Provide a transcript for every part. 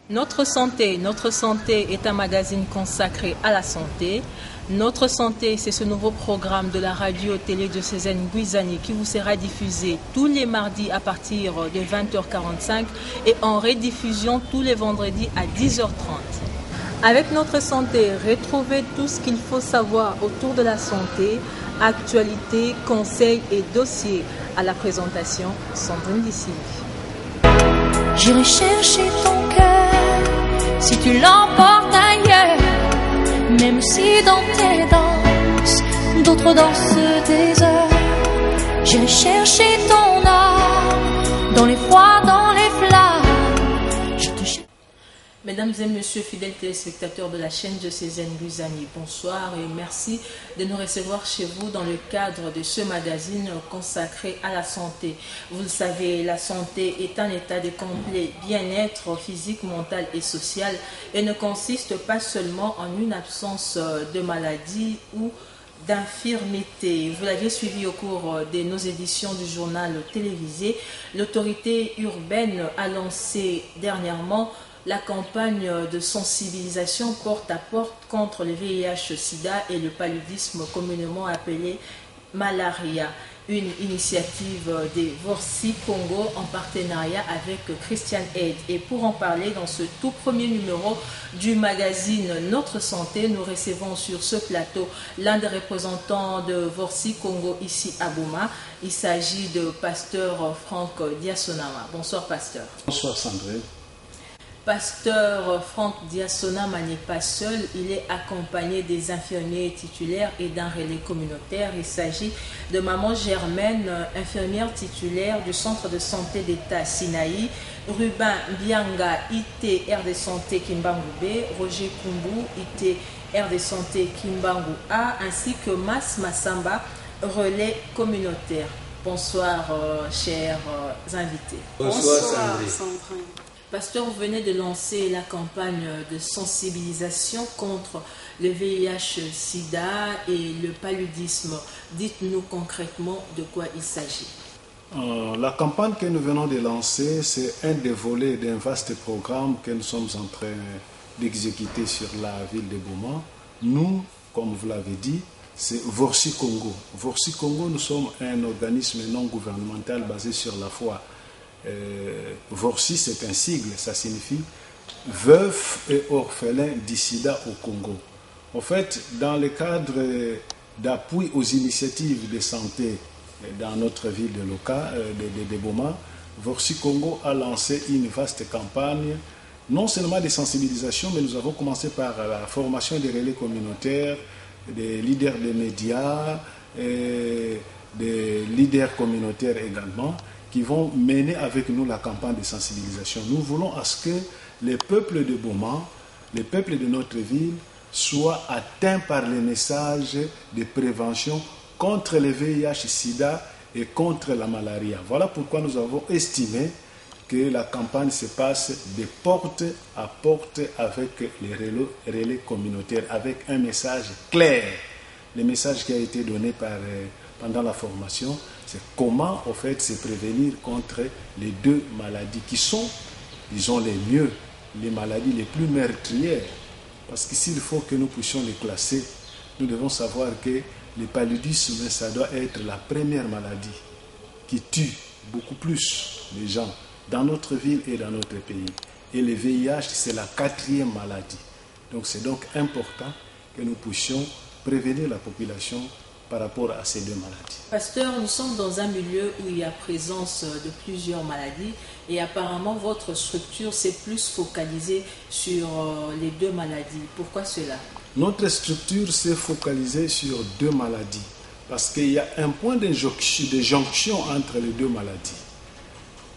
Notre santé est un magazine consacré à la santé. Notre santé, c'est ce nouveau programme de la radio-télé diocésaine Guizani qui vous sera diffusé tous les mardis à partir de 20h45 et en rediffusion tous les vendredis à 10h30. Avec notre santé, retrouvez tout ce qu'il faut savoir autour de la santé, actualités, conseils et dossiers. À la présentation, Sandrine Dissy. J'irai chercher ton cœur si tu l'emportes ailleurs, même si dans tes danses, d'autres dansent des heures. J'irai chercher ton âme dans les froids, dans les flammes. Mesdames et messieurs, fidèles téléspectateurs de la chaîne diocésaine Guizani, bonsoir et merci de nous recevoir chez vous dans le cadre de ce magazine consacré à la santé. Vous le savez, la santé est un état de complet bien-être physique, mental et social et ne consiste pas seulement en une absence de maladie ou d'infirmité. Vous l'aviez suivi au cours de nos éditions du journal télévisé. L'autorité urbaine a lancé dernièrement la campagne de sensibilisation porte à porte contre le VIH-Sida et le paludisme communément appelé malaria. Une initiative des Vorsi Congo en partenariat avec Christian Aid. Et pour en parler dans ce tout premier numéro du magazine Notre Santé, nous recevons sur ce plateau l'un des représentants de Vorsi Congo ici à Boma. Il s'agit de pasteur Franck Diasonama. Bonsoir pasteur. Bonsoir Sandrine. Pasteur Franck Diasonama n'est pas seul, il est accompagné des infirmiers titulaires et d'un relais communautaire. Il s'agit de Maman Germaine, infirmière titulaire du centre de santé d'État Sinaï, Ruben Bianga, IT Air de santé Kimbangu B, Roger Kumbu, IT Air de santé Kimbangu A, ainsi que Mas Massamba, relais communautaire. Bonsoir chers invités. Bonsoir Sandrine. Pasteur, vous venez de lancer la campagne de sensibilisation contre le VIH-Sida et le paludisme. Dites-nous concrètement de quoi il s'agit. La campagne que nous venons de lancer, c'est un des volets d'un vaste programme que nous sommes en train d'exécuter sur la ville de Boma. Nous, comme vous l'avez dit, c'est Vorsi Congo. Vorsi Congo, nous sommes un organisme non gouvernemental basé sur la foi. Vorsi, c'est un sigle, ça signifie veuf et orphelin du sida au Congo. En fait, dans le cadre d'appui aux initiatives de santé dans notre ville de Boma, Vorsi Congo a lancé une vaste campagne, non seulement de sensibilisation, mais nous avons commencé par la formation des relais communautaires, des leaders des médias, des leaders communautaires également, qui vont mener avec nous la campagne de sensibilisation. Nous voulons à ce que les peuples de Boma, les peuples de notre ville, soient atteints par les messages de prévention contre le VIH-Sida et contre la malaria. Voilà pourquoi nous avons estimé que la campagne se passe de porte à porte avec les relais communautaires, avec un message clair. Le message qui a été donné pendant la formation, c'est comment en fait se prévenir contre les deux maladies qui sont, disons, les mieux, les maladies les plus meurtrières. Parce que s'il faut que nous puissions les classer, nous devons savoir que le paludisme, ça doit être la première maladie qui tue beaucoup plus les gens dans notre ville et dans notre pays. Et le VIH, c'est la 4e maladie. Donc c'est donc important que nous puissions prévenir la population par rapport à ces deux maladies. Pasteur, nous sommes dans un milieu où il y a présence de plusieurs maladies et apparemment votre structure s'est plus focalisée sur les deux maladies. Pourquoi cela? Notre structure s'est focalisée sur deux maladies parce qu'il y a un point de jonction entre les deux maladies.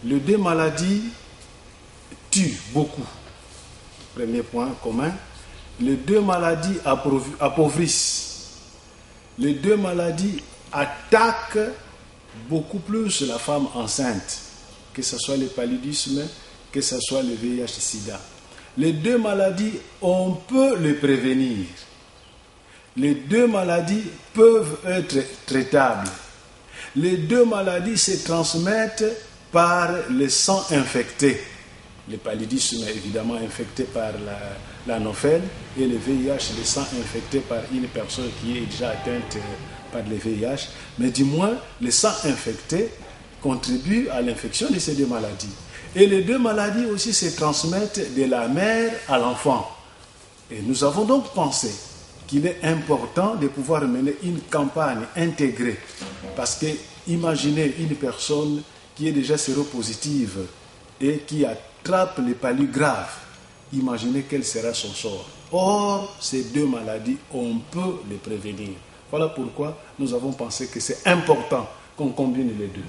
Les deux maladies tuent beaucoup. Premier point commun. Les deux maladies appauvrissent. Les deux maladies attaquent beaucoup plus la femme enceinte, que ce soit le paludisme, que ce soit le VIH-Sida. Les deux maladies, on peut les prévenir. Les deux maladies peuvent être traitables. Les deux maladies se transmettent par le sang infecté. le paludisme évidemment infecté par la nophèle, et le VIH, le sang infecté par une personne qui est déjà atteinte par le VIH. Mais du moins, le sang infecté contribue à l'infection de ces deux maladies. Et les deux maladies aussi se transmettent de la mère à l'enfant. Et nous avons donc pensé qu'il est important de pouvoir mener une campagne intégrée. Parce que imaginez une personne qui est déjà séropositive et qui attrape les palus graves. Imaginez quel sera son sort. Or, ces deux maladies, on peut les prévenir. Voilà pourquoi nous avons pensé que c'est important qu'on combine les deux.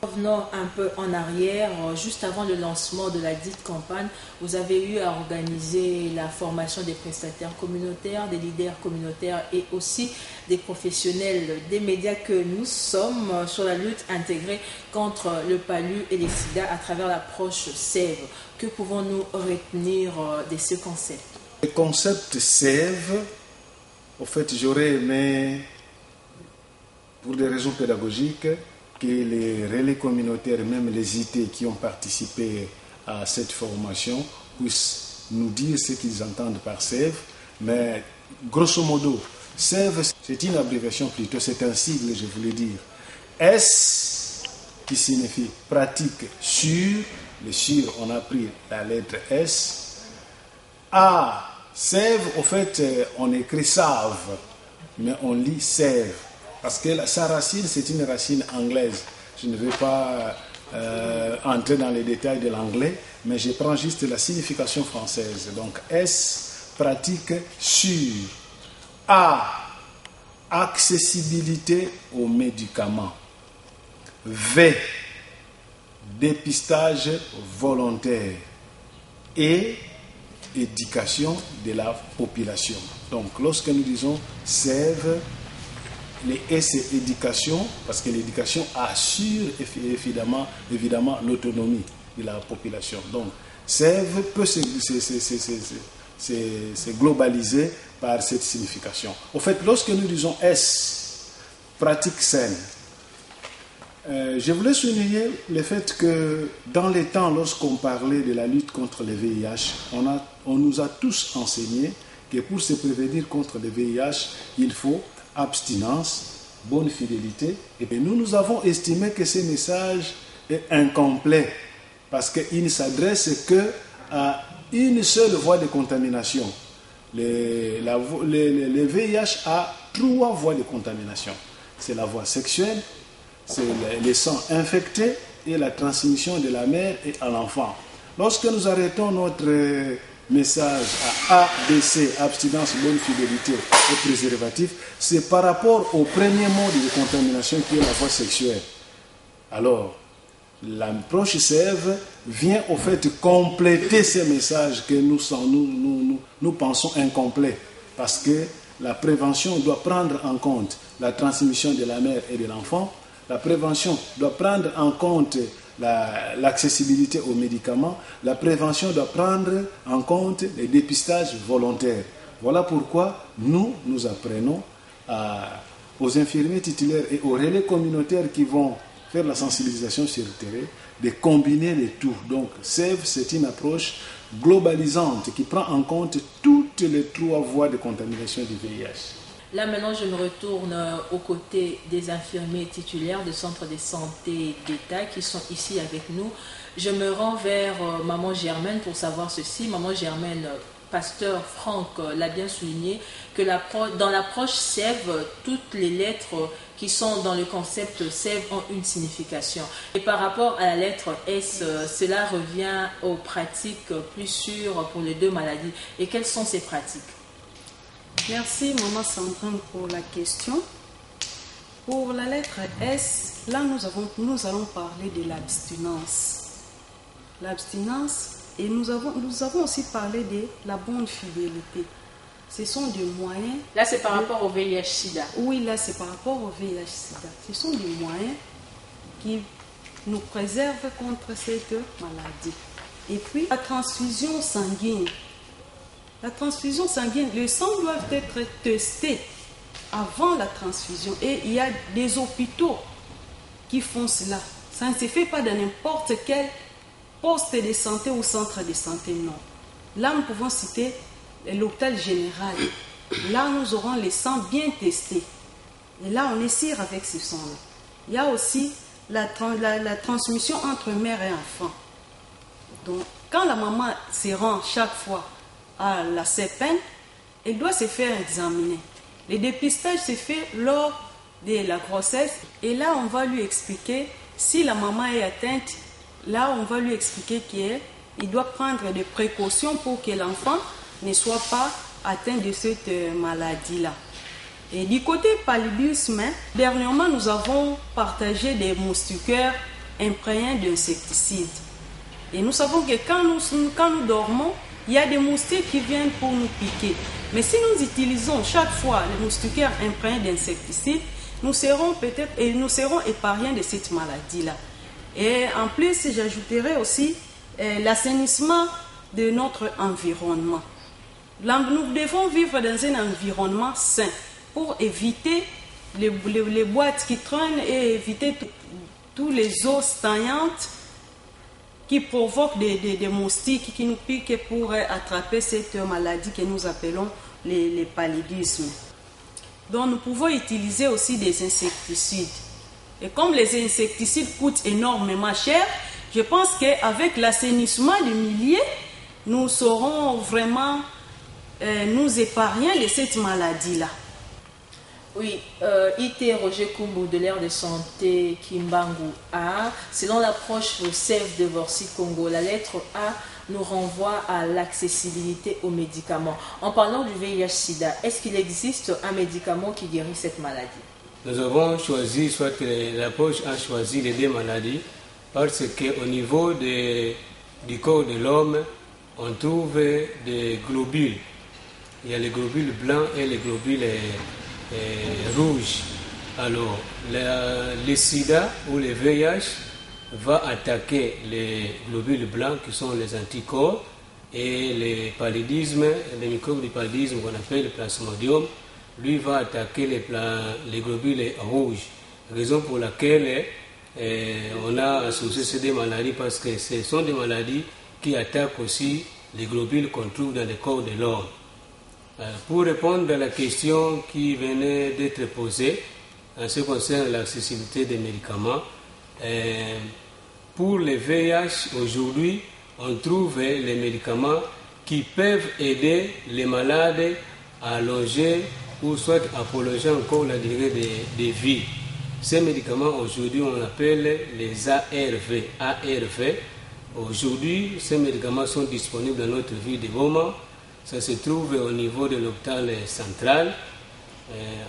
Revenons un peu en arrière, juste avant le lancement de la dite campagne, vous avez eu à organiser la formation des prestataires communautaires, des leaders communautaires et aussi des professionnels des médias que nous sommes sur la lutte intégrée contre le palu et les sida à travers l'approche SEV. Que pouvons-nous retenir de ce concept? Le concept SEV, au fait, j'aurais aimé, pour des raisons pédagogiques, que les relais communautaires, même les IT qui ont participé à cette formation, puissent nous dire ce qu'ils entendent par SEV. Mais grosso modo, SEV, c'est une abréviation plutôt, c'est un sigle, je voulais dire. S, qui signifie pratique sûre, le sûr, on a pris la lettre S. A, SEV, au fait, on écrit save, mais on lit sève. Parce que sa racine, c'est une racine anglaise. Je ne vais pas entrer dans les détails de l'anglais, mais je prends juste la signification française. Donc, S, pratique sûre. A, accessibilité aux médicaments. V, dépistage volontaire. Et éducation de la population. Donc, lorsque nous disons sève, les S, c'est éducation, parce que l'éducation assure évidemment l'autonomie de la population. Donc, SEV peut se globaliser par cette signification. Au fait, lorsque nous disons S, pratique saine, je voulais souligner le fait que dans les temps, lorsqu'on parlait de la lutte contre le VIH, on nous a tous enseigné que pour se prévenir contre le VIH, il faut abstinence, bonne fidélité. Et nous avons estimé que ce message est incomplet parce qu'il ne s'adresse qu'à une seule voie de contamination. Le VIH a 3 voies de contamination. C'est la voie sexuelle, c'est les sangs infectés et la transmission de la mère et à l'enfant. Lorsque nous arrêtons notre message à A, B, C, abstinence, bonne fidélité et préservatif, c'est par rapport au premier mode de contamination qui est la voie sexuelle. Alors, l'approche SEV vient au fait compléter ces messages que nous pensons incomplets, parce que la prévention doit prendre en compte la transmission de la mère et de l'enfant, la prévention doit prendre en compte l'accessibilité aux médicaments, la prévention doit prendre en compte les dépistages volontaires. Voilà pourquoi nous apprenons aux infirmiers titulaires et aux relais communautaires qui vont faire la sensibilisation sur le terrain de combiner les tout. Donc, SEV, c'est une approche globalisante qui prend en compte toutes les 3 voies de contamination du VIH. Là, maintenant, je me retourne aux côtés des infirmiers titulaires de centres de santé d'État qui sont ici avec nous. Je me rends vers Maman Germaine pour savoir ceci. Maman Germaine, Pasteur Franck l'a bien souligné, que dans l'approche SEV, toutes les lettres qui sont dans le concept SEV ont une signification. Et par rapport à la lettre S, cela revient aux pratiques plus sûres pour les 2 maladies. Et quelles sont ces pratiques? Merci Maman Sandrine pour la question. Pour la lettre S, là nous allons parler de l'abstinence. L'abstinence, et nous avons aussi parlé de la bonne fidélité. Ce sont des moyens... Là c'est par rapport au VIH-Sida. Oui, là c'est par rapport au VIH-Sida. Ce sont des moyens qui nous préservent contre cette maladie. Et puis la transfusion sanguine. La transfusion sanguine, le sang doit être testé avant la transfusion. Et il y a des hôpitaux qui font cela. Ça ne se fait pas dans n'importe quel poste de santé ou centre de santé, non. Là, nous pouvons citer l'hôpital général. Là, nous aurons les sangs bien testés. Et là, on est sûr avec ce sang-là. Il y a aussi la transmission entre mère et enfant. Donc, quand la maman se rend chaque fois à la CPN, elle doit se faire examiner. Le dépistage se fait lors de la grossesse. Et là, on va lui expliquer, si la maman est atteinte, là, on va lui expliquer qu'il doit prendre des précautions pour que l'enfant ne soit pas atteint de cette maladie-là. Et du côté paludisme, dernièrement, nous avons partagé des moustiquaires imprégnés d'insecticides. Et nous savons que quand nous dormons, il y a des moustiques qui viennent pour nous piquer. Mais si nous utilisons chaque fois les moustiquaires imprégnés d'insecticides, nous serons épargnés de cette maladie-là. Et en plus, j'ajouterai aussi l'assainissement de notre environnement. Nous devons vivre dans un environnement sain pour éviter les boîtes qui traînent et éviter tous les eaux stagnantes qui provoquent des moustiques qui nous piquent pour attraper cette maladie que nous appelons les paludismes. Donc nous pouvons utiliser aussi des insecticides. Et comme les insecticides coûtent énormément cher, je pense qu'avec l'assainissement du milieu, nous saurons vraiment nous épargner de cette maladie-là. Oui, IT Roger Kumbu de l'ère de santé Kimbangu A. Selon l'approche au Save Divorcée Congo, la lettre A nous renvoie à l'accessibilité aux médicaments. En parlant du VIH-Sida, est-ce qu'il existe un médicament qui guérit cette maladie? Nous avons choisi, soit que l'approche a choisi les deux maladies, parce qu'au niveau du corps de l'homme, on trouve des globules. Il y a les globules blancs et les globules rouges. Alors, le sida ou le VIH va attaquer les globules blancs qui sont les anticorps et les paludismes, les microbes du paludisme qu'on appelle le plasmodium, lui va attaquer les globules rouges. Raison pour laquelle on a associé ces deux maladies parce que ce sont des maladies qui attaquent aussi les globules qu'on trouve dans le corps de l'homme. Pour répondre à la question qui venait d'être posée en ce qui concerne l'accessibilité des médicaments, pour le VIH, aujourd'hui, on trouve les médicaments qui peuvent aider les malades à allonger ou soit à prolonger encore la durée de vie. Ces médicaments, aujourd'hui, on appelle les ARV. Aujourd'hui, ces médicaments sont disponibles dans notre ville de Boma. Ça se trouve au niveau de l'hôpital central,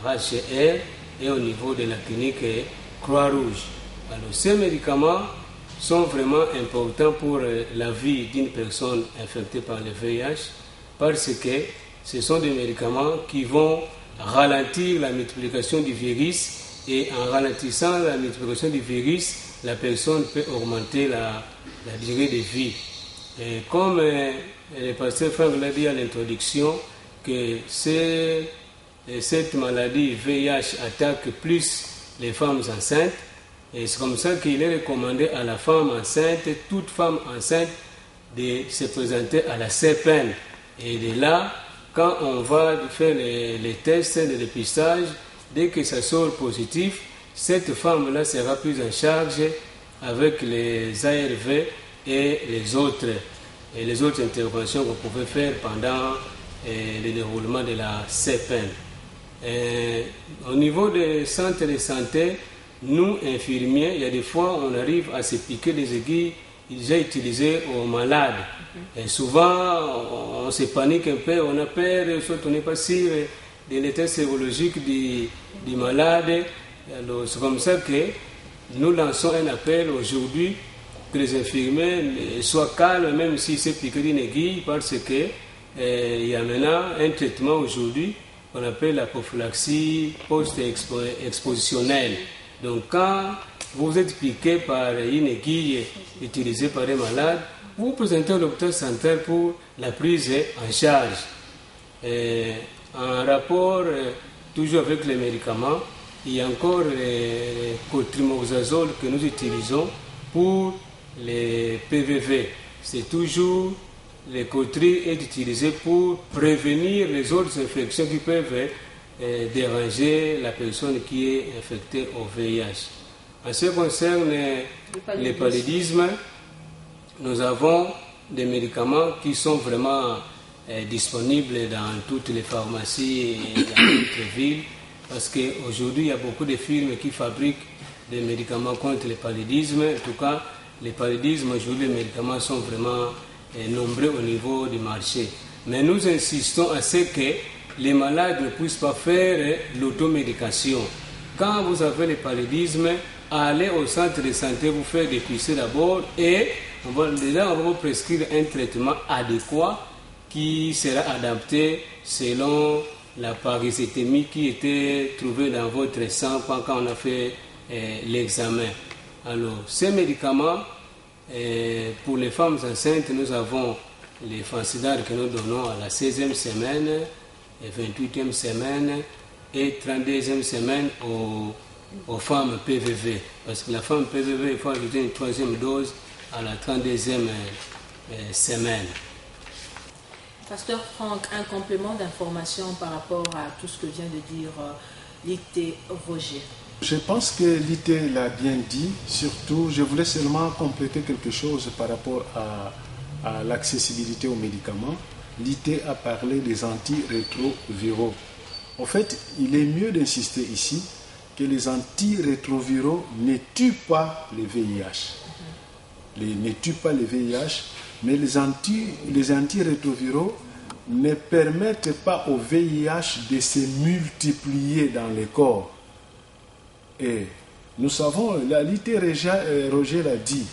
HCR, et au niveau de la clinique Croix-Rouge. Alors, ces médicaments sont vraiment importants pour la vie d'une personne infectée par le VIH parce que ce sont des médicaments qui vont ralentir la multiplication du virus et en ralentissant la multiplication du virus, la personne peut augmenter la durée de vie. Et comme le pasteur Franck l'a dit à l'introduction, que cette maladie VIH attaque plus les femmes enceintes, et c'est comme ça qu'il est recommandé à la femme enceinte, toute femme enceinte, de se présenter à la CPN. Et de là, quand on va faire les tests de dépistage, dès que ça sort positif, cette femme-là sera prise en charge avec les ARV et les autres interventions qu'on pouvait faire pendant le déroulement de la CPN. Au niveau des centres de santé, nous, infirmiers, il y a des fois, on arrive à se piquer des aiguilles déjà utilisées aux malades. Et souvent, on se panique un peu, on a peur, soit on n'est pas sûr de l'état sérologique du malade. Alors, c'est comme ça que nous lançons un appel aujourd'hui que les infirmiers soient calmes, même s'ils se piquent d'une aiguille, parce qu'il y a maintenant un traitement aujourd'hui qu'on appelle la prophylaxie post-expositionnelle. Donc, quand vous êtes piqué par une aiguille utilisée par un malade, vous présentez à l'hôpital central pour la prise en charge. En rapport toujours avec les médicaments, il y a encore le cotrimoxazole que nous utilisons pour les PVV. C'est toujours les coteries est utilisé pour prévenir les autres infections qui peuvent déranger la personne qui est infectée au VIH. En ce qui concerne le paludisme, nous avons des médicaments qui sont vraiment disponibles dans toutes les pharmacies et dans toutes les villes, parce qu'aujourd'hui, il y a beaucoup de firmes qui fabriquent des médicaments contre le paludisme. En tout cas, les paludismes, aujourd'hui, les médicaments sont vraiment nombreux au niveau du marché. Mais nous insistons à ce que les malades ne puissent pas faire l'automédication. Quand vous avez le paludisme, allez au centre de santé vous faire dépister d'abord et on va vous prescrire un traitement adéquat qui sera adapté selon la parasitémie qui était trouvée dans votre sang quand on a fait l'examen. Alors, ces médicaments, pour les femmes enceintes, nous avons les fansidar que nous donnons à la 16e semaine, 28e semaine et 32e semaine aux femmes PVV. Parce que la femme PVV, il faut ajouter une 3e dose à la 32e semaine. Pasteur Franck, un complément d'information par rapport à tout ce que vient de dire Lité Roger. Je pense que Lité l'a bien dit. Surtout, je voulais seulement compléter quelque chose par rapport à l'accessibilité aux médicaments. Lité a parlé des antirétroviraux. En fait, il est mieux d'insister ici que les antirétroviraux ne tuent pas le VIH. Ne tuent pas le VIH, mais les antirétroviraux ne permettent pas au VIH de se multiplier dans le corps. Et nous savons, la Lité Roger l'a dit,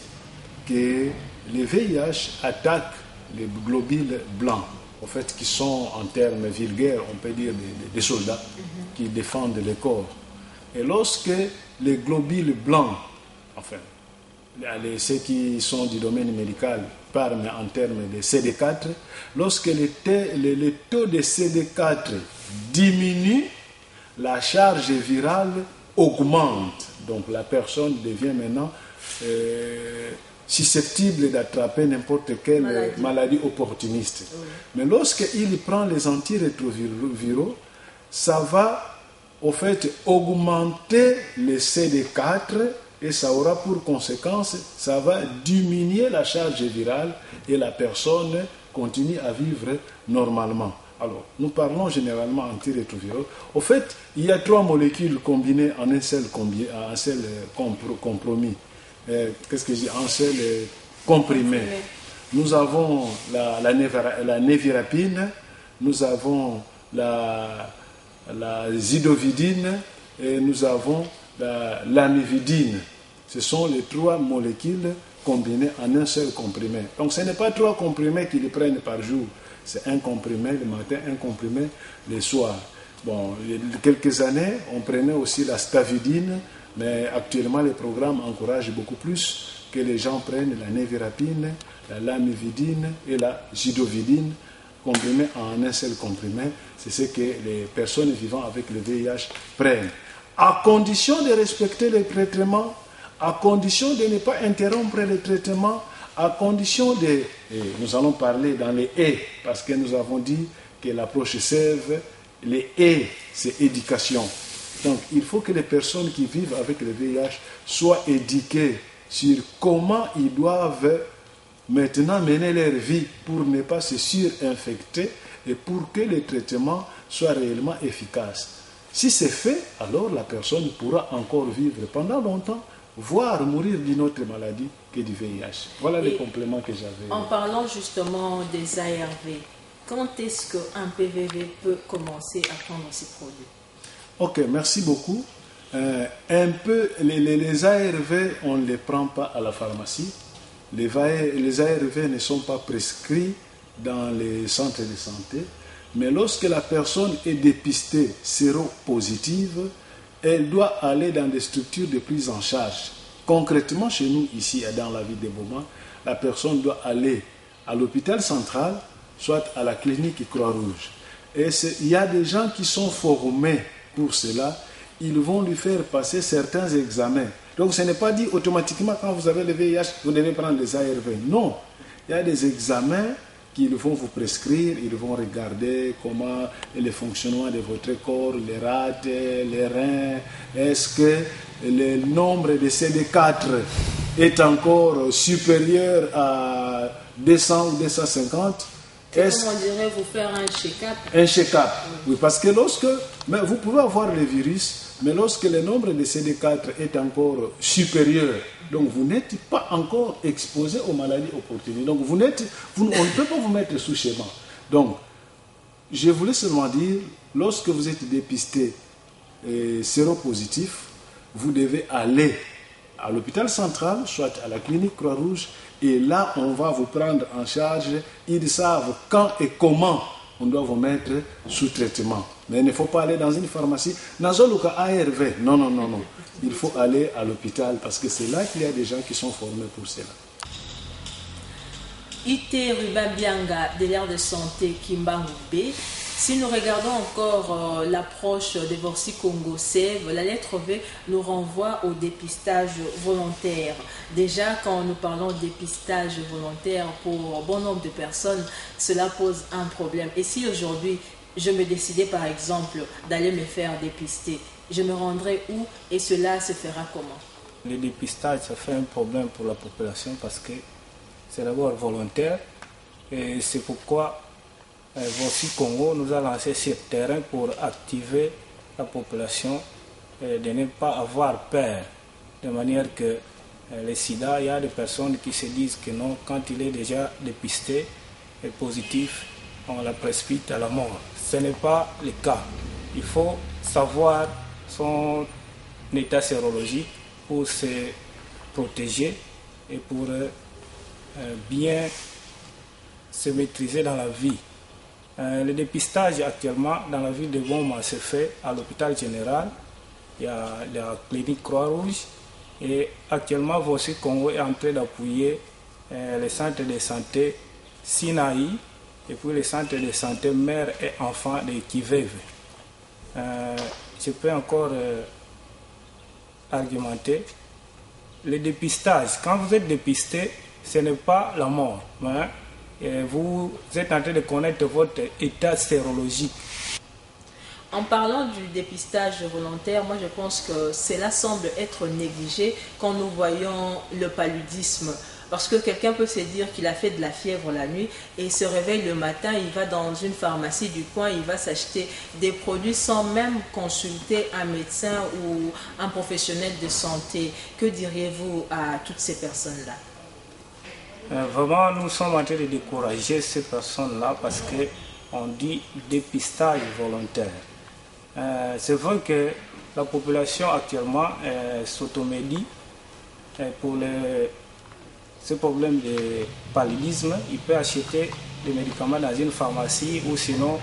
que le VIH attaque les globules blancs, en fait, qui sont en termes vulgaires, on peut dire des soldats qui défendent le corps. Et lorsque les globules blancs, enfin, ceux qui sont du domaine médical parlent en termes de CD4, lorsque le taux de CD4 diminue, la charge virale augmente. Donc la personne devient maintenant susceptible d'attraper n'importe quelle maladie opportuniste. Oui. Mais lorsqu'il prend les antirétroviraux, ça va au fait augmenter le CD4 et ça aura pour conséquence, ça va diminuer la charge virale et la personne continue à vivre normalement. Alors, nous parlons généralement antirétroviraux. Au fait, il y a 3 molécules combinées en un seul compromis. Qu'est-ce que je dis? Un seul comprimé. Nous avons la névirapine, nous avons la zidovidine et nous avons l'amividine. Ce sont les 3 molécules combinées en un seul comprimé. Donc ce n'est pas 3 comprimés qu'ils prennent par jour. C'est un comprimé le matin, un comprimé le soir. Bon, il y a quelques années, on prenait aussi la stavidine, mais actuellement, les programmes encouragent beaucoup plus que les gens prennent la névirapine, la lamividine et la zidovidine comprimés en un seul comprimé. C'est ce que les personnes vivant avec le VIH prennent. À condition de respecter les traitements, à condition de ne pas interrompre les traitements, à condition de... Et nous allons parler dans les « et », parce que nous avons dit que l'approche sève, les « et », c'est éducation. Donc, il faut que les personnes qui vivent avec le VIH soient éduquées sur comment ils doivent maintenant mener leur vie pour ne pas se surinfecter et pour que les traitements soient réellement efficaces. Si c'est fait, alors la personne pourra encore vivre pendant longtemps, voire mourir d'une autre maladie que du VIH. Voilà les compléments que j'avais. En parlant justement des ARV, quand est-ce qu'un PVV peut commencer à prendre ces produits? Ok, merci beaucoup. Les ARV, on ne les prend pas à la pharmacie. Les ARV ne sont pas prescrits dans les centres de santé. Mais lorsque la personne est dépistée séropositive, elle doit aller dans des structures de prise en charge. Concrètement, chez nous, ici, dans la ville de Boma, la personne doit aller à l'hôpital central, soit à la clinique Croix-Rouge. Et il y a des gens qui sont formés pour cela. Ils vont lui faire passer certains examens Donc ce n'est pas dit automatiquement quand vous avez le VIH, vous devez prendre les ARV. Non, il y a des examens qu'ils vont vous prescrire, ils vont regarder comment le fonctionnement de votre corps, les rate, les reins, est-ce que le nombre de CD4 est encore supérieur à 200 ou 250. Comment on dirait vous faire un check-up? Un check-up, oui, parce que mais vous pouvez avoir le virus, mais lorsque le nombre de CD4 est encore supérieur, donc vous n'êtes pas encore exposé aux maladies opportunistes. Donc on ne peut pas vous mettre sous schéma. Donc, je voulais seulement dire, lorsque vous êtes dépisté séropositif, vous devez aller à l'hôpital central, soit à la clinique Croix-Rouge, et là, on va vous prendre en charge. Ils savent quand et comment on doit vous mettre sous traitement. Mais il ne faut pas aller dans une pharmacie. Dans le cas ARV, non. Il faut aller à l'hôpital parce que c'est là qu'il y a des gens qui sont formés pour cela. Ité Ruben Bianga de l'aire de santé Kimbangu B. Si nous regardons encore l'approche de Vorsi Congo Save, la lettre V nous renvoie au dépistage volontaire. Déjà, quand nous parlons de dépistage volontaire pour bon nombre de personnes, cela pose un problème. Et si aujourd'hui, je me décidais par exemple d'aller me faire dépister, je me rendrai où et cela se fera comment? Le dépistage, ça fait un problème pour la population parce que c'est d'abord volontaire et c'est pourquoi Vorsi Congo nous a lancé ce terrain pour activer la population et de ne pas avoir peur. De manière que le sida, il y a des personnes qui se disent que non, quand il est déjà dépisté et positif, on la précipite à la mort. Ce n'est pas le cas. Il faut savoir son état sérologique pour se protéger et pour bien se maîtriser dans la vie. Le dépistage actuellement dans la ville de Goma se fait à l'hôpital général. Il y a la clinique Croix-Rouge et actuellement Vorsi Congo est en train d'appuyer les centres de santé Sinaï et puis les centres de santé mère et enfants de Kiveve. Je peux encore argumenter. Le dépistage, quand vous êtes dépisté, ce n'est pas la mort, mais vous êtes en train de connaître votre état sérologique. En parlant du dépistage volontaire, moi je pense que cela semble être négligé quand nous voyons le paludisme. Parce que quelqu'un peut se dire qu'il a fait de la fièvre la nuit et se réveille le matin, il va dans une pharmacie du coin, il va s'acheter des produits sans même consulter un médecin ou un professionnel de santé. Que diriez-vous à toutes ces personnes-là? Vraiment, nous sommes en train de décourager ces personnes-là parce qu'on dit dépistage volontaire. C'est vrai que la population actuellement s'automédie pour ce problème de paludisme. Il peut acheter des médicaments dans une pharmacie ou sinon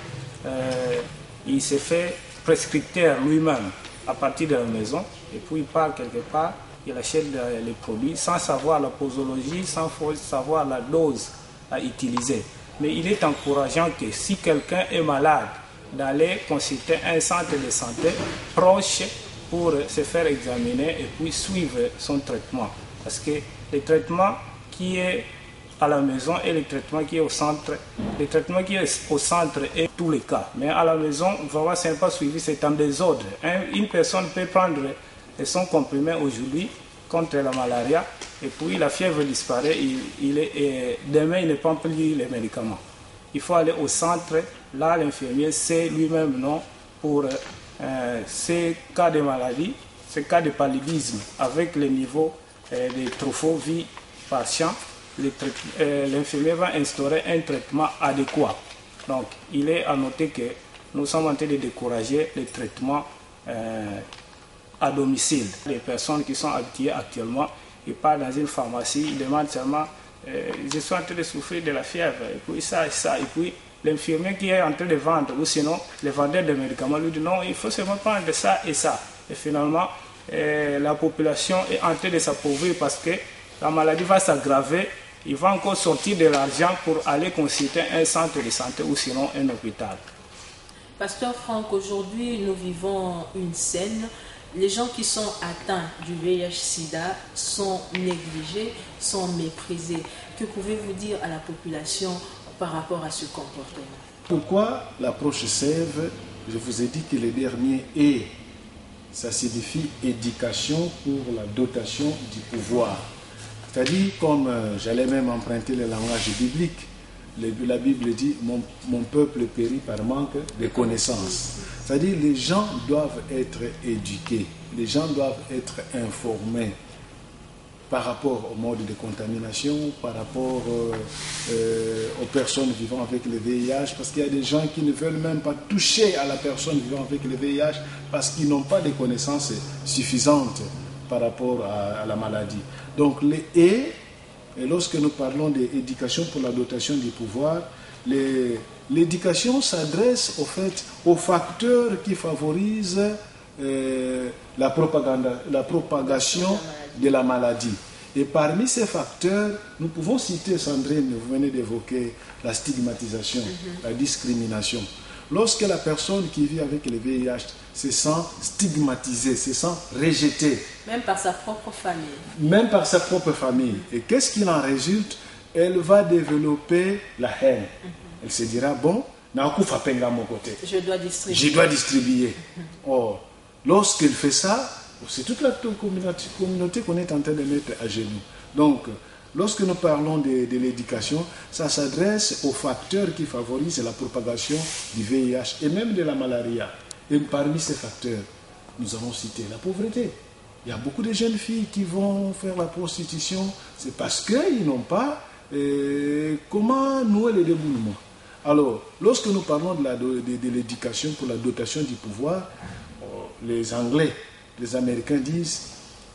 il se fait prescripteur lui-même à partir de la maison et puis il part quelque part. Il achète les produits sans savoir la posologie, sans savoir la dose à utiliser. Mais il est encourageant que si quelqu'un est malade, d'aller consulter un centre de santé proche pour se faire examiner et puis suivre son traitement. Parce que le traitement qui est à la maison et le traitement qui est au centre, le traitement qui est au centre est tous les cas. Mais à la maison, vraiment, ce n'est pas suivi, c'est en désordre. Une personne peut prendre son comprimé aujourd'hui contre la malaria et puis la fièvre disparaît, demain il ne prend plus les médicaments. Il faut aller au centre, là l'infirmier sait lui-même non pour ces cas de maladie, ces cas de paludisme avec le niveau de trophobie par champ, l'infirmier va instaurer un traitement adéquat. Donc il est à noter que nous sommes en train de décourager les traitements à domicile. Les personnes qui sont habituées actuellement, ils partent dans une pharmacie, ils demandent seulement je suis en train de souffrir de la fièvre, et puis ça, et puis l'infirmier qui est en train de vendre, ou sinon le vendeur de médicaments lui dit non, il faut seulement prendre ça et ça. Et finalement, la population est en train de s'appauvrir parce que la maladie va s'aggraver, il va encore sortir de l'argent pour aller consulter un centre de santé ou sinon un hôpital. Pasteur Franck, aujourd'hui nous vivons une scène les gens qui sont atteints du VIH-Sida sont négligés, sont méprisés. Que pouvez-vous dire à la population par rapport à ce comportement? Pourquoi l'approche SEV? Je vous ai dit que le dernier est, ça signifie éducation pour la dotation du pouvoir. C'est-à-dire, comme j'allais même emprunter le langage biblique, la Bible dit mon peuple périt par manque de connaissances. C'est-à-dire les gens doivent être éduqués, les gens doivent être informés par rapport au mode de contamination, par rapport aux personnes vivant avec le VIH, parce qu'il y a des gens qui ne veulent même pas toucher à la personne vivant avec le VIH parce qu'ils n'ont pas de connaissances suffisantes par rapport à la maladie. Donc les et lorsque nous parlons d'éducation pour la dotation du pouvoir, l'éducation s'adresse au fait aux facteurs qui favorisent la propagation de la maladie. Et parmi ces facteurs, nous pouvons citer, Sandrine, vous venez d'évoquer la stigmatisation, la discrimination. Lorsque la personne qui vit avec le VIH se sent stigmatisée, se sent rejetée. Même par sa propre famille. Même par sa propre famille. Et qu'est-ce qu'il en résulte? Elle va développer la haine. Elle se dira, bon, je dois distribuer. Je dois distribuer. Or, lorsqu'elle fait ça, c'est toute la communauté qu'on est en train de mettre à genoux. Donc, lorsque nous parlons de l'éducation, ça s'adresse aux facteurs qui favorisent la propagation du VIH et même de la malaria. Et parmi ces facteurs, nous avons cité la pauvreté. Il y a beaucoup de jeunes filles qui vont faire la prostitution, c'est parce qu'ils n'ont pas comment nouer les déboulements. Alors, lorsque nous parlons de l'éducation pour la dotation du pouvoir, les Anglais, les Américains disent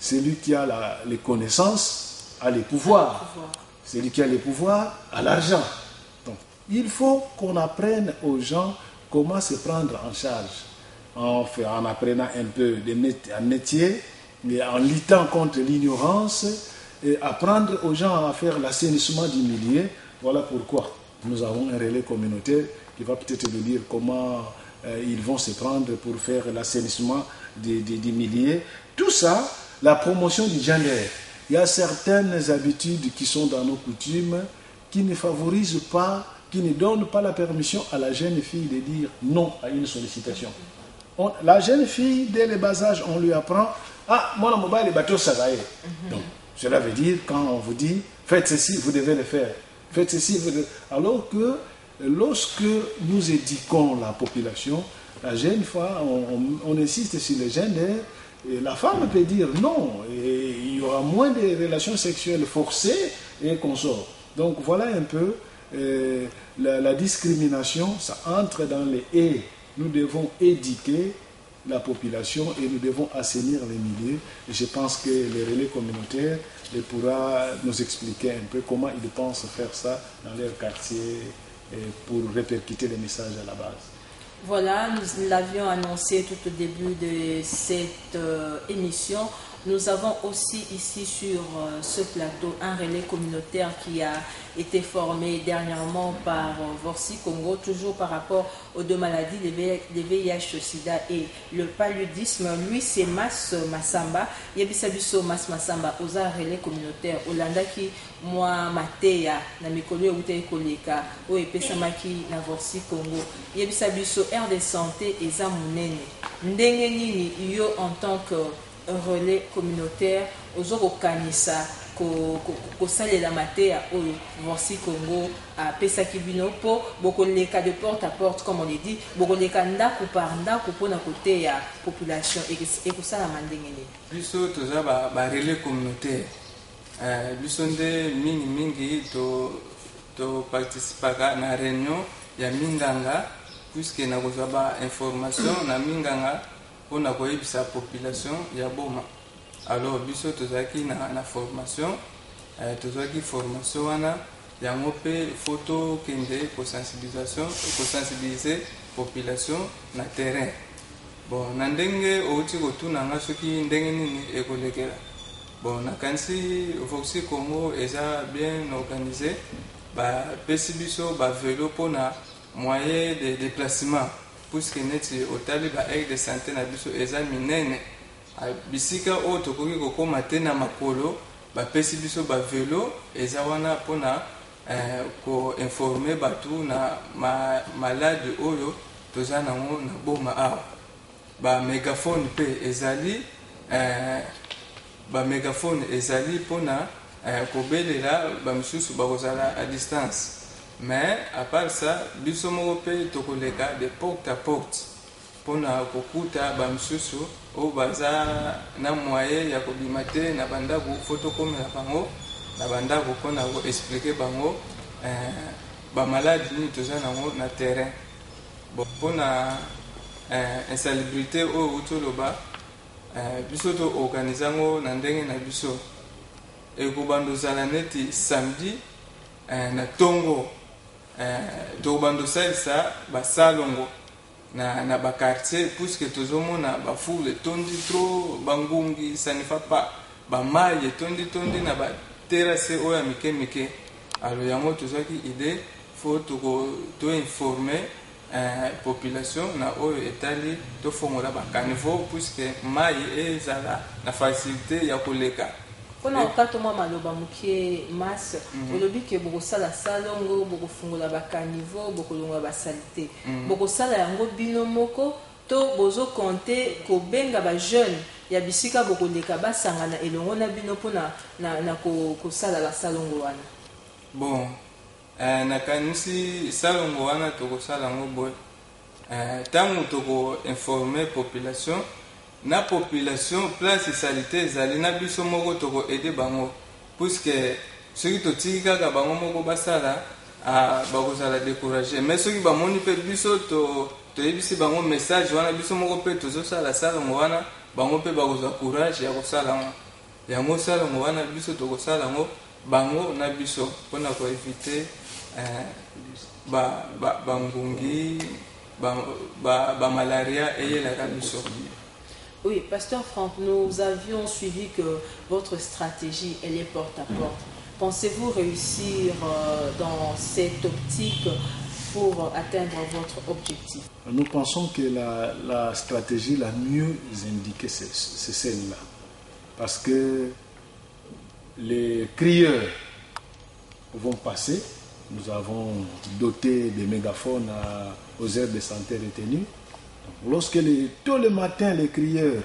celui qui a les connaissances a les pouvoirs. Celui qui a les pouvoirs a l'argent. Donc, il faut qu'on apprenne aux gens comment se prendre en charge. En apprenant un peu un métier, mais en luttant contre l'ignorance, et apprendre aux gens à faire l'assainissement du milieu. Voilà pourquoi nous avons un relais communautaire qui va peut-être nous dire comment ils vont se prendre pour faire l'assainissement des milieux. Tout ça, la promotion du gender. Il y a certaines habitudes qui sont dans nos coutumes qui ne favorisent pas, qui ne donnent pas la permission à la jeune fille de dire non à une sollicitation. La jeune fille, dès le bas âge, on lui apprend « Ah, moi, le mobile est bateau, ça va y est. » Donc, cela veut dire, quand on vous dit « Faites ceci, vous devez le faire. » Faites ceci, vous devez... Alors que, lorsque nous éduquons la population, la jeune fois, on insiste sur le gender, et la femme peut dire non, et il y aura moins de relations sexuelles forcées et qu'on sort. Donc, voilà un peu la discrimination, ça entre dans les « et ». Nous devons éduquer la population et nous devons assainir les milieux. Et je pense que les relais communautaires pourra nous expliquer un peu comment ils pensent faire ça dans leur quartier pour répercuter les messages à la base. Voilà, nous l'avions annoncé tout au début de cette émission. Nous avons aussi ici sur ce plateau un relais communautaire qui a été formé dernièrement par Vorsi Congo, toujours par rapport aux deux maladies, les VIH-Sida et le paludisme. Lui, c'est Mas Massamba. Yebisabiso Mas Massamba, aux relais communautaire, Olanda qui, moi, Matéa, na mikolo ute koleka, o epesamaki na Vorsi Congo. Yebisabiso aire de santé et zamunene. Ndenge nini yo en tant que relais communautaire aux kanisa ko salela matéa au Vorsi Congo à pesaki bino po bokoleka de porte à porte comme on le dit bokoleka ndako par ndako pour na côté ya population et ko sala mandengene biso toza ba relais communautaire biso nde mingi to participaka na réunion ya minganga puisque na kozwa ba information na minganga pour na koyebisa population ya boma. Alors biso tozaki na formation tozaki formation wana yango pe photo kende ko sensibiliser population na terrain. Bon na ndenge outi kotuna nga soki ndenge nini ekolekela. Bon na kanisi Vorsi Congo eza bien organisé ba pesi biso ba vélo pona moyen de déplacement puisque neti otali ba aide de santé na biso eza minene bisika oyo tokoki kokoma te na makolo bapesi biso bavelo eza wana mpona koinforme bato na malade oyo toza nango na boma awa. Bamegafone mpe ezali bamegafone ezali mpona kobelela bamisusu bakozala à distance. Mais à part ça, biso moko mpe tokoleka de porte à porte mpona kokuta bamisusu oyo baza na moyen ya kobima te na bandako fo tokomela bango na bandako mpona koexplike bango bamaladi nini toza nango na terrain. Mpona insalubrité oyo toloba biso toorganize yango na ndenge na biso ekobanda ozala neti samedi na ntongo tokobanda osalisa basalongo na bakartier puisque tozomona bafoule etondi tro bangungi sanifa pa bamai etondi na baterase oyo ya mike mike. Alors yango tozwaki idée fo toinforme population na oyo etali tofongola bakaniveau puisque mai ezala na facilité ya koleka. Pona okato mwa maloba mukie mas olobi ke bokosala salongo bokofungola bakaniveau bokolongola basalite bokosala yango bino moko to bozo konte kobenga bajeune ya bisika bokoleka basangana elongo na bino mpona na kosala basalongo wana. Bon nakanisi salongo wana tokosala yango boye ntango tokoinforme population na population place salite ezali na biso moko toko aider bango puisque soki totiki kaka bango moko basala bakozala découragé. Mais soki bamoni mpe biso toyebisi bango message wana biso moko mpe tozosala salongo wana bango mpe bakozwa courage ya kosala yango salongo wana biso tokosala yango bango na biso mpona koevite bangungi bamalaria eyelaka biso. Oui, Pasteur Franck, nous avions suivi que votre stratégie, elle est porte à porte. Pensez-vous réussir dans cette optique pour atteindre votre objectif? Nous pensons que la stratégie la mieux indiquée, c'est celle-là. Parce que les crieurs vont passer. Nous avons doté des mégaphones aux aires de santé retenues. Lorsque tôt le matin les crieurs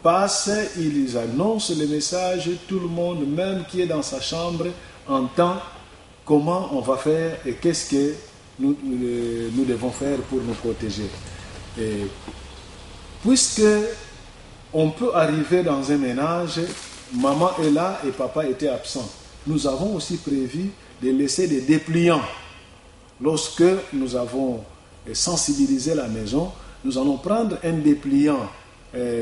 passent, ils annoncent le message, tout le monde, même qui est dans sa chambre, entend comment on va faire et qu'est-ce que nous devons faire pour nous protéger. Et puisque on peut arriver dans un ménage, maman est là et papa était absent. Nous avons aussi prévu de laisser des dépliants. Lorsque nous avons sensibilisé la maison, nous allons prendre un dépliant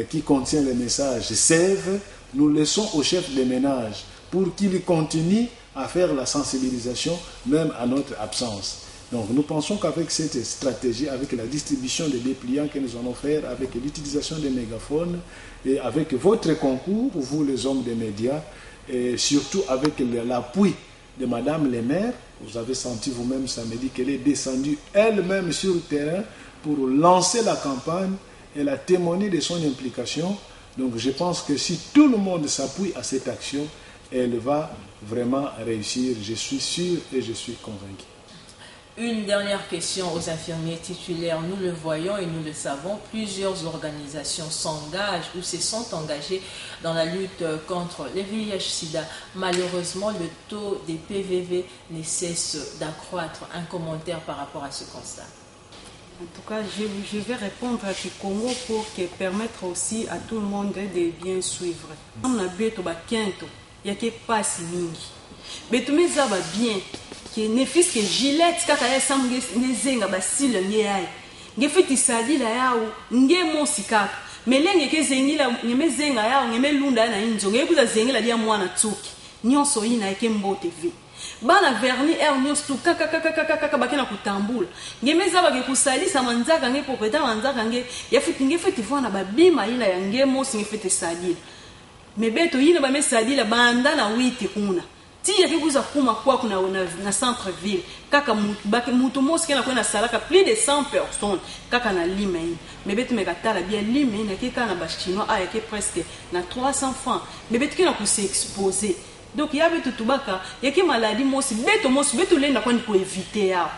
qui contient le message Sève, nous laissons au chef de ménage pour qu'il continue à faire la sensibilisation même à notre absence. Donc nous pensons qu'avec cette stratégie, avec la distribution des dépliants que nous allons faire, avec l'utilisation des mégaphones et avec votre concours, vous les hommes des médias, et surtout avec l'appui de Madame le maire, vous avez senti vous-même samedi qu'elle est descendue elle-même sur le terrain pour lancer la campagne. Elle a témoigné de son implication. Donc je pense que si tout le monde s'appuie à cette action, elle va vraiment réussir. Je suis sûr et je suis convaincu. Une dernière question aux infirmiers titulaires. Nous le voyons et nous le savons, plusieurs organisations s'engagent ou se sont engagées dans la lutte contre le VIH-Sida. Malheureusement, le taux des PVV ne cesse d'accroître. Un commentaire par rapport à ce constat? En tout cas, je vais répondre à ce Congo pour permettre aussi à tout le monde de bien suivre. On a beto ba kento, ya ke passe mingi. Beto meza ba bien. Que ne fils que Gillette kaka ya samge nezenga basile ngeyai. Ngefiti sadila yao nge mosika. Melenge ke zengila ngemezenga yao ngemelunda na inzo ngekuza zengila dia mwana tsuki. Nyonso ina eke mbote vi. Bana verni er nyonso kaka bakena kutambula. Ngemeza bage kusalisa manzaka nge popeta manzaka nge yafiti ngefiti vona babima ila yange mosi ngefiti sadila. Mebeto yina ba mesadila banda na witi kuna. tia kikuza kuma kwa kuna na centre ville kaka mutu mosi kena kwenda salaka plus de 100 personnes kaka na lime hii mebetu mekatala bien lime na kika na bachinois a yake presque na 300 francs mebetu kena ku s'exposer donc ya betu tubaka yake maladie mosi betu lenda kwani ko éviter ya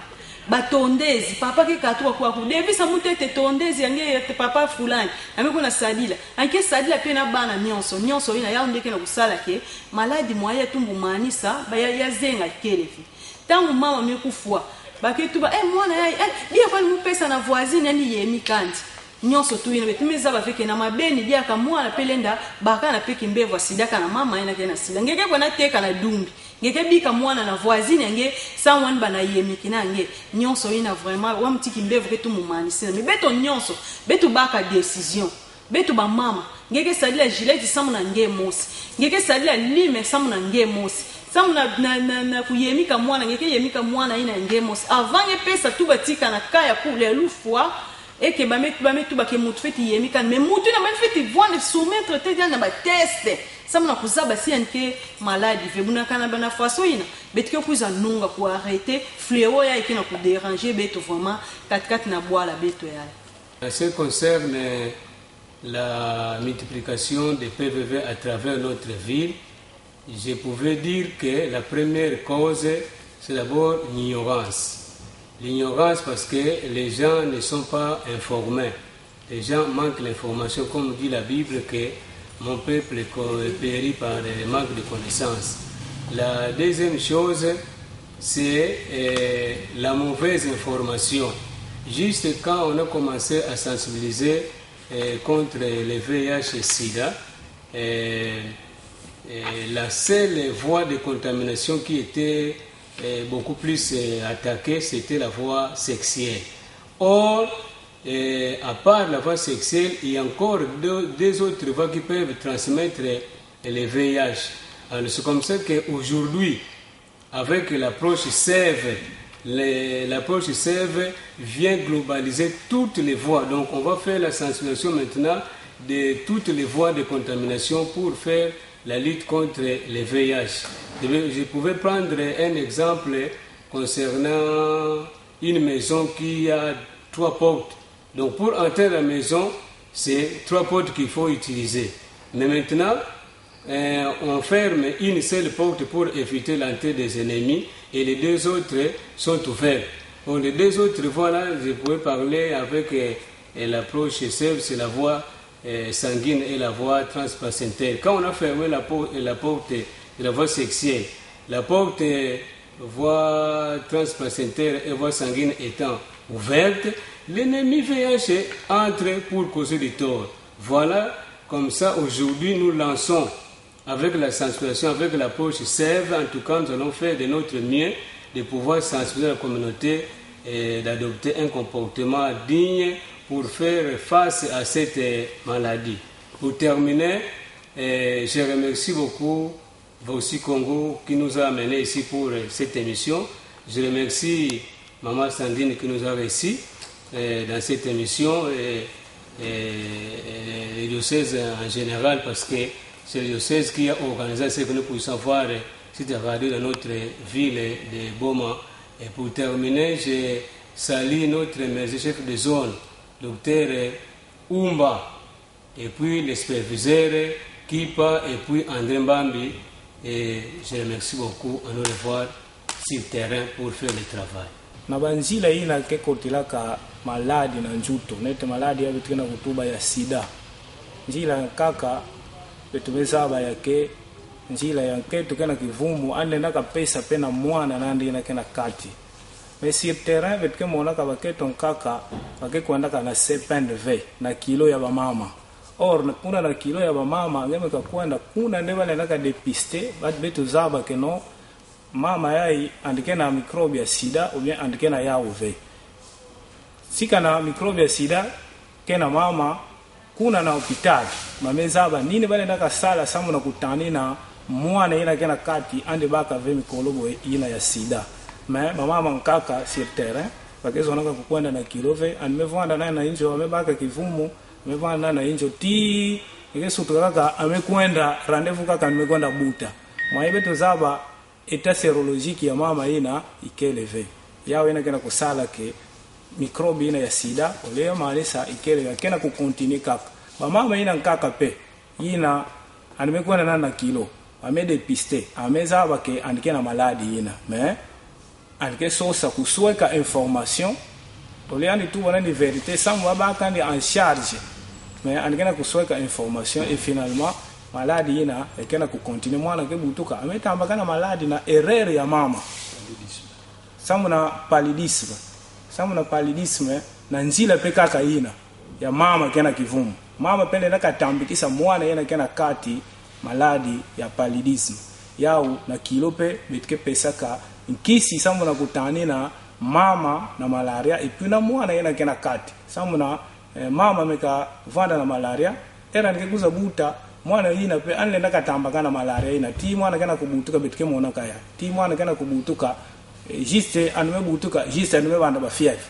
batondezi papa ke katwa kwa kudevisa mutete tondezi yange papa fulani amekuna sadila anke sadila pena bana nyonso ina ya ndeke na kusala ke maladi moya tumbu manisa ba ya zenga kelefi tangu mama mekufua baketuba mwana ya bia kwa mupesa na voisine yani yemi kanti nyonso tu ina betumeza bafeke na mabeni bia ka mwana pelenda baka na peki mbevu sidaka na mama ina kena sila ngeke kwa na teka na dumbi ngeke bika mwana na voisine nge someone bana yemiki na nge nyonso ina vraiment wa mtiki mbevu ke tu mumanisi mais beto nyonso betu baka décision betu ba mama ngeke sadila gilette samu na nge mosi ngeke sadila lime samu na nge mosi samu na kuyemika mwana ngeke yemika mwana ina nge mosi avant ye pesa tu batika na kaya pour les loufois et que bametu ba ke mutu feti yemika mais mutu na man feti voir soumettre te dia na ba test samu na kuzaba si anke maladi vebuna kana bana faso ina betike kuza nunga ku arrêter fléau ya ikina ku déranger beto vraiment 4 na bois la beto ya. Ce concerne la multiplication des PVV à travers notre ville, je pouvais dire que la première cause c'est d'abord l'ignorance. L'ignorance parce que les gens ne sont pas informés. Les gens manquent l'information, comme dit la Bible, que mon peuple périt par le manque de connaissances. La deuxième chose, c'est la mauvaise information. Juste quand on a commencé à sensibiliser contre le VIH et SIDA, la seule voie de contamination qui était beaucoup plus attaquée, c'était la voie sexuelle. Or, à part la voie sexuelle, il y a encore deux autres voies qui peuvent transmettre le VIH. Alors, c'est comme ça qu'aujourd'hui, avec l'approche SEV, l'approche SEV vient globaliser toutes les voies. Donc, on va faire la sensibilisation maintenant de toutes les voies de contamination pour faire la lutte contre le VIH. Je pouvais prendre un exemple concernant une maison qui a 3 portes. Donc pour entrer dans la maison, c'est 3 portes qu'il faut utiliser. Mais maintenant, on ferme une seule porte pour éviter l'entrée des ennemis et les 2 autres sont ouvertes. Pour les 2 autres voies là, je pouvais parler avec l'approche SEV, c'est la voie sanguine et la voie transplacentaire. Quand on a fermé la porte de la voie sexuelle, la porte voie transplacentaire et voie sanguine étant ouverte, l'ennemi VIH entre pour causer du tort. Voilà, comme ça aujourd'hui nous lançons avec la sensibilisation, avec l'approche SEV, en tout cas nous allons faire de notre mieux de pouvoir sensibiliser la communauté et d'adopter un comportement digne pour faire face à cette maladie. Pour terminer, je remercie beaucoup Voici Congo qui nous a amenés ici pour cette émission. Je remercie Maman Sandine qui nous a reçus dans cette émission et les diocèses en général parce que c'est le diocèse qui a organisé ce que nous puissions voir cette radio dans notre ville de Boma. Et pour terminer, je salue notre chef de zone, docteur Oumba, et puis les superviseurs Kipa et puis André Mbambi. Et je remercie beaucoup à nous revoir sur le terrain pour faire le travail. Na banzila ina ke kotilaka maladi na njuto nete maladi ya bitu na kutuba ya sida njila kaka betumeza ba yake njila yanke tukena kivumu ande na kapesa pena mwana nandi na kena kati mais sur terrain betke mona ka baketon kaka bake kwenda kana sepen de ve na kilo ya bamama or kuna na kilo ya bamama ngeme ka kwenda kuna ndebale na ka depiste bat betu zaba keno mama yai andike na microbe ya sida ou bien andike na ya uve sika na microbe ya sida kena mama kuna na hospitali mamezaba nini bale ndaka sala samu na kutani na mwana ina kena kati ande baka ve mikolobo ina ya sida mais mama nkaka sur terrain bakezo naka kukwenda na kilove amevanda na injo amebaka kivumu amevanda na injo ti ikesutu kaka amekwenda rendezvous kaka amekwenda buta mwaibe tozaba état sérologique ya mama ina ikeleve yawe ina kena kusala ke microbe ina ya sida ole malesa ikeleve kena ku continue kaka ba mama ina nkaka pe ina animekwana na kilo amede piste ameza ba ke andike na maladi ina mais andike sosa kusweka information ole ani tu wana ni vérité sans ba kandi en charge mais andike na kusweka information et finalement maladi ina ekena ku continue mwana ke butuka ametamba kana maladi na erreur ya mama samuna paludisme na njila pe kaka ina ya mama kena kivumu mama pende nakatambikisa mwana yena kena kati maladi ya paludisme yao na kilope betike pesaka nkisi samuna kutani na mama na malaria et puis na mwana yena kena kati samuna mama meka vanda na malaria era nikekuza buta mwana yina pe anle nakatamba kana malaria ina ti mwana kana kubutuka betike mona kaya ti mwana kana kubutuka juste anme butuka juste anme banda ba fièvre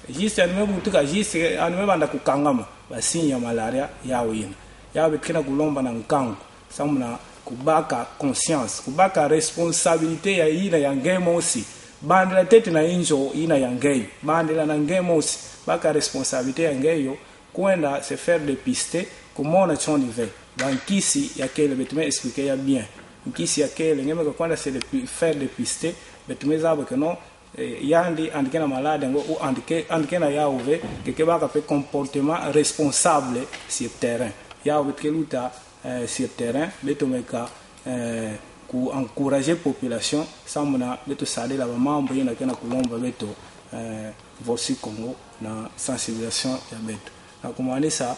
juste anme butuka juste anme banda kukangama basinya malaria yao ina yao betkena kulomba na nkango samuna kubaka conscience kubaka responsabilité ya ina ya ngemosi bandela tete na injo ina ya ngei bandela na ngemosi baka responsabilité ya ngeyo kwenda se faire dépister kumona chonive bankisi ya kele betume expliquer ya bien nkisi ya kele ngeme kwa kwenda se faire dépister betume zabo que non yandi andikena malade ngo ou andikena yaouve que baka pe comportement responsable sur terrain ya betkeluta sur terrain betomeka ku encourager population samuna beto sade la mambo yena kena kulomba beto voici Congo na sensibilisation ya beto na kumanisa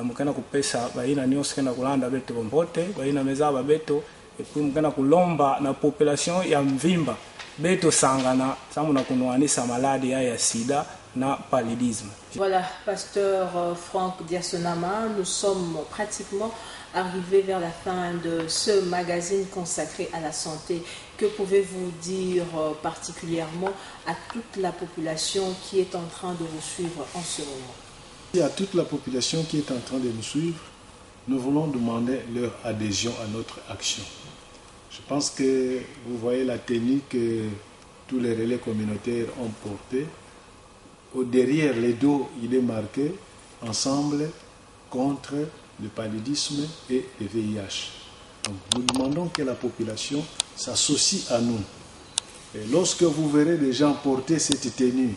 mukana kupesa baina nyos kena kulanda beto bombote baina mezaba beto et puis mukana kulomba na population ya mvimba beto sangana samuna kunoanisa maladi ya sida na paludisme. Voilà, pasteur Franck Diasonama, nous sommes pratiquement arrivés vers la fin de ce magazine consacré à la santé. Que pouvez-vous dire particulièrement à toute la population qui est en train de vous suivre en ce moment? Et à toute la population qui est en train de nous suivre, nous voulons demander leur adhésion à notre action. Je pense que vous voyez la tenue que tous les relais communautaires ont portée. Derrière les dos, il est marqué « Ensemble contre le paludisme et le VIH ». Donc, nous demandons que la population s'associe à nous. Et lorsque vous verrez des gens porter cette tenue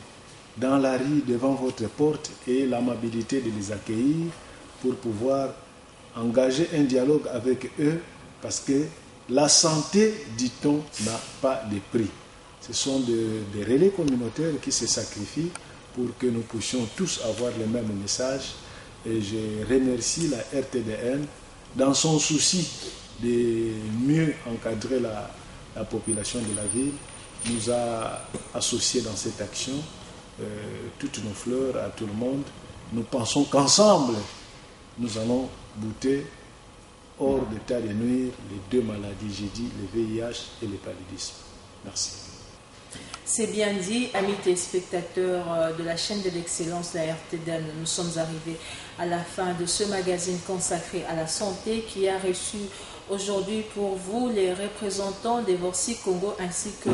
dans la rue devant votre porte, ayez l'amabilité de les accueillir pour pouvoir engager un dialogue avec eux, parce que la santé, dit-on, n'a pas de prix. Ce sont des relais communautaires qui se sacrifient pour que nous puissions tous avoir le même message. Et je remercie la RTDN dans son souci de mieux encadrer la population de la ville, nous a associés dans cette action, toutes nos fleurs à tout le monde. Nous pensons qu'ensemble, nous allons bouter hors d'état de nuire les deux maladies, j'ai dit, le VIH et le paludisme. Merci. C'est bien dit, amis téléspectateurs de la chaîne de l'excellence, la RTDN. Nous sommes arrivés à la fin de ce magazine consacré à la santé qui a reçu aujourd'hui pour vous les représentants des Voici Congo ainsi que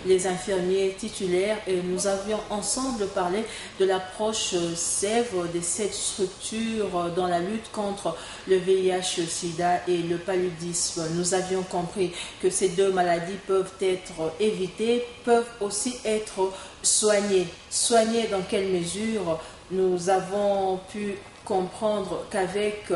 les infirmiers titulaires, et nous avions ensemble parlé de l'approche SEV de cette structure dans la lutte contre le VIH-Sida et le paludisme. Nous avions compris que ces deux maladies peuvent être évitées, peuvent aussi être soignées. Soignées dans quelle mesure? Nous avons pu comprendre qu'avec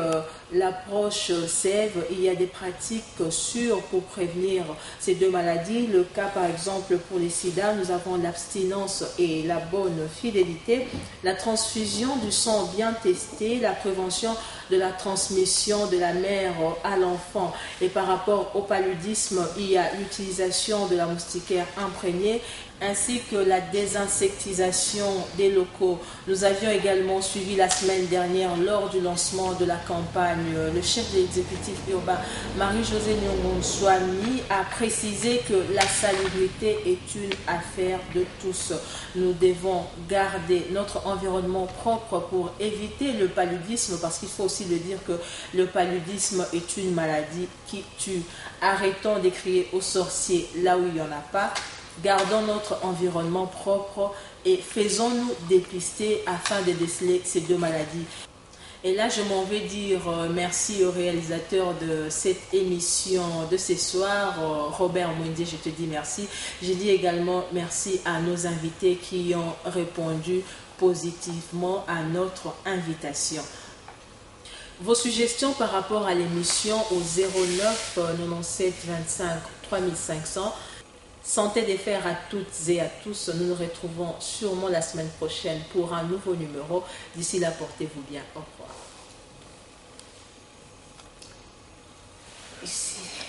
l'approche SEV, il y a des pratiques sûres pour prévenir ces deux maladies. Le cas par exemple pour les sida, nous avons l'abstinence et la bonne fidélité, la transfusion du sang bien testé, la prévention de la transmission de la mère à l'enfant. Et par rapport au paludisme, il y a l'utilisation de la moustiquaire imprégnée, ainsi que la désinsectisation des locaux. Nous avions également suivi la semaine dernière, lors du lancement de la campagne, le chef de l'exécutif urbain, Marie-Josée Nyongo-Swami, a précisé que la salubrité est une affaire de tous. Nous devons garder notre environnement propre pour éviter le paludisme, parce qu'il faut aussi le dire que le paludisme est une maladie qui tue. Arrêtons de crier aux sorciers là où il n'y en a pas. Gardons notre environnement propre et faisons-nous dépister afin de déceler ces deux maladies. Et là, je m'en vais dire merci au réalisateur de cette émission de ce soir, Robert Mwende, je te dis merci. Je dis également merci à nos invités qui ont répondu positivement à notre invitation. Vos suggestions par rapport à l'émission au 09 97 25 3500. Santé des fers à toutes et à tous. Nous nous retrouvons sûrement la semaine prochaine pour un nouveau numéro. D'ici là, portez-vous bien. Au revoir. Ici.